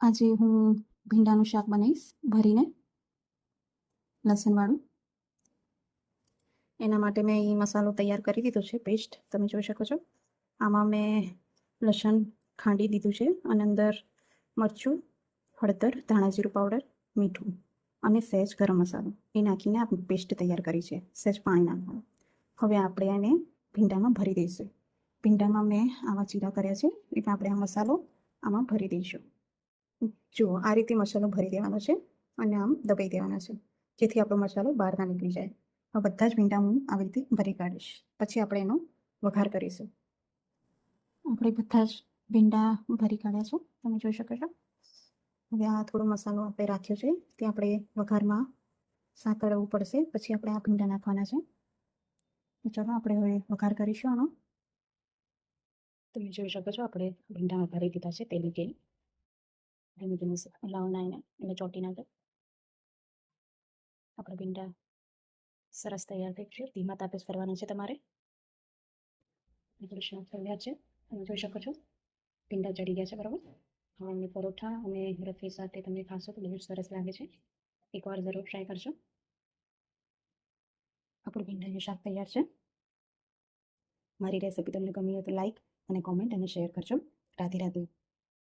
આજે હું ભીંડાનું શાક બનાવીશ ભરીને લસણવાળું. એના માટે મેં અહીં મસાલો તૈયાર કરી દીધો છે, પેસ્ટ તમે જોઈ શકો છો. આમાં મેં લસણ ખાંડી દીધું છે અને અંદર મરચું, હળદર, ધાણા જીરું પાવડર, મીઠું અને સહેજ ગરમ મસાલો એ નાખીને આ પેસ્ટ તૈયાર કરી છે. સહેજ પાણી નાખવાનું. હવે આપણે એને ભીંડામાં ભરી દઈશું. ભીંડામાં મેં આવા ચીરા કર્યા છે એટલે આપણે આ મસાલો આમાં ભરી દઈશું. જુઓ, આ રીતે મસાલો ભરી દેવાનો છે અને આમ દબાઈ દેવાનો છે, જેથી આપણો મસાલો બહાર ના નીકળી જાય. હવે બધા જ ભીંડા હું આવી રીતે ભરી કાઢીશ. પછી આપણે એનો વઘાર કરીશું. આપણે બધા જ ભીંડા ભરી કાઢ્યા છે, તમે જોઈ શકો છો. હવે આ થોડો મસાલો આપણે રાખ્યો છે તે આપણે વઘારમાં સાંકળવું પડશે. પછી આપણે આ ભીંડા નાખવાના છે. ચાલો આપણે હવે વઘાર કરીશું આનો. તમે જોઈ શકો છો આપણે ભીંડામાં ભરી દીધા છે. તેલ કે ધીમે ધીમે હલાવવાના એને ચોંટી નાખે. આપણા ભીંડા સરસ તૈયાર થઈ છે. ધીમા તાપે જ કરવાના છે તમારે. થોડું તૈયાર છે, તમે જોઈ શકો છો. ભીંડા ચડી ગયા છે બરાબર. હવે એમને પરોઠા અને રોટલી સાથે તમે ખાશો તો બહુ સરસ લાગે છે. એકવાર જરૂર ટ્રાય કરજો. આપણું ભીંડાનું શાક તૈયાર છે. મારી રેસિપી તમને ગમી હોય તો લાઈક અને કોમેન્ટ અને શેર કરજો. રાધે રાધે.